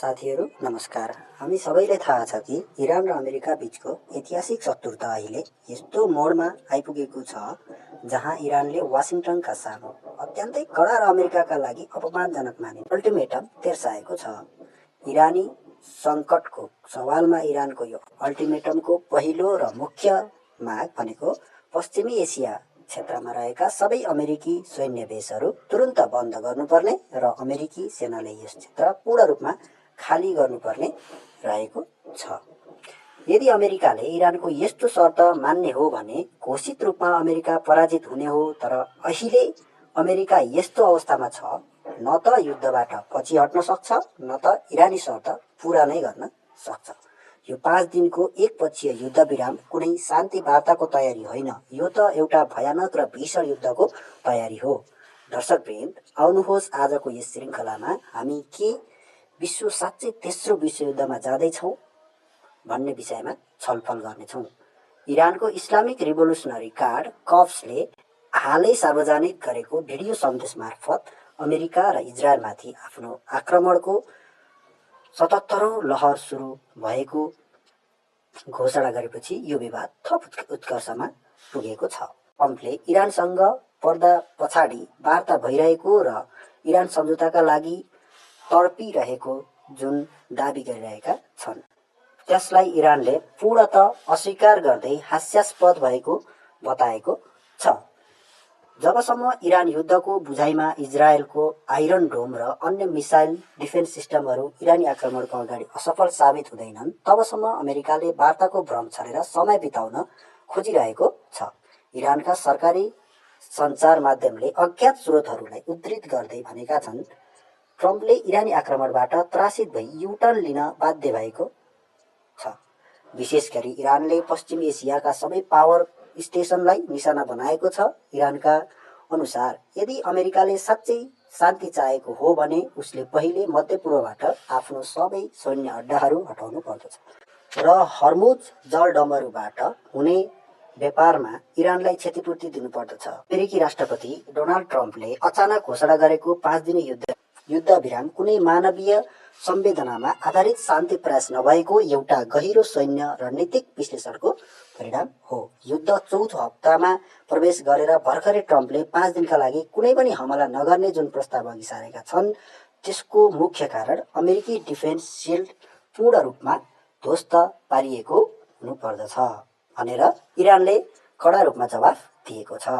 साथीहरू नमस्कार। हामी सबैलाई थाहा छ कि इरान र अमेरिका बीचको ऐतिहासिक शत्रुता अहिले यस्तो मोडमा आइपुगेको छ जहाँ इरानले वाशिंटनका सामु अत्यन्तै कडा र अमेरिकाका लागि अपमानजनक माने अल्टिमेटम तेर्साएको छ। इरानी सङ्कटको सवालमा इरानको यो अल्टिमेटमको पहिलो र मुख्य माग भनेको पश्चिमी एसिया क्षेत्रमा रहेका सबै अमेरिकी सैन्य बेसहरू तुरुन्त बन्द गर्नुपर्ने र अमेरिकी सेनाले यस क्षेत्र पूर्ण रूपमा खाली गर्नुपर्ने रहेको छ। यदि अमेरिकाले इरानको यस्तो शर्त मान्ने हो भने घोषित रूपमा अमेरिका पराजित हुने हो। तर अहिले अमेरिका यस्तो अवस्थामा छ, न त युद्धबाट पछि हट्न सक्छ न त इरानी शर्त पूरा नै गर्न सक्छ। यो 5 दिनको एकपक्षीय युद्धविराम कुनै शान्ति वार्ताको तयारी होइन, यो त एउटा भयानक र भीषण युद्धको तयारी हो। दर्शकवृन्द, आउनुहोस् आजको यस श्रृङ्खलामा हामी के विश्व साँच्चै तेस्रो विश्वयुद्धमा जाँदैछौँ भन्ने विषयमा छलफल गर्नेछौँ। इरानको इस्लामिक रिभोल्युसनरी गार्ड कर्प्सले हालै सार्वजनिक गरेको भिडियो सन्देश मार्फत अमेरिका र इजरायलमाथि आफ्नो आक्रमणको 77औं लहर सुरु भएको घोषणा गरेपछि यो विवाद थप उत्कर्षमा पुगेको छ। ट्रम्पले इरानसँग पर्दा पछाडि वार्ता भइरहेको र इरान सम्झौताका लागि तडपिरहेको जुन दाबी गरिरहेका छन्, त्यसलाई इरानले पूर्णतः अस्वीकार गर्दै हास्यास्पद भएको बताएको छ। जबसम्म इरान युद्धको बुझाइमा इजरायलको आइरन डोम र अन्य मिसाइल डिफेन्स सिस्टमहरू इरानी आक्रमणको अगाडि असफल साबित हुँदैनन्, तबसम्म अमेरिकाले वार्ताको भ्रम छरेर समय बिताउन खोजिरहेको छ। इरानका सरकारी सञ्चार माध्यमले अज्ञात स्रोतहरूलाई उद्धृत गर्दै भनेका छन्, ट्रम्पले इरानी आक्रमणबाट त्रासित भई युटर्न लिन बाध्य भएको छ। विशेष गरी इरानले पश्चिमी एसियाका सबै पावर स्टेसनलाई निशाना बनाएको छ। इरानका अनुसार यदि अमेरिकाले साँच्चै शान्ति चाहेको हो भने उसले पहिले मध्यपूर्वबाट आफ्नो सबै सैन्य अड्डाहरू हटाउनु पर्दछ र हर्मुज जलडम्बरुबाट हुने व्यापारमा इरानलाई क्षतिपूर्ति दिनुपर्दछ। अमेरिकी राष्ट्रपति डोनाल्ड ट्रम्पले अचानक घोषणा गरेको 5 दिने युद्धविराम कुनै मानवीय संवेदनामा आधारित शान्ति प्रयास नभएको एउटा गहिरो सैन्य रणनीतिक विश्लेषणको परिणाम हो। युद्ध चौथो हप्तामा प्रवेश गरेर भर्खरै ट्रम्पले 5 दिनका लागि कुनै पनि हमला नगर्ने जुन प्रस्ताव अघि सारेका छन्, त्यसको मुख्य कारण अमेरिकी डिफेन्स सिल्ड पूर्ण रूपमा ध्वस्त पारिएको हुनुपर्दछ भनेर इरानले कडा रूपमा जवाफ दिएको छ।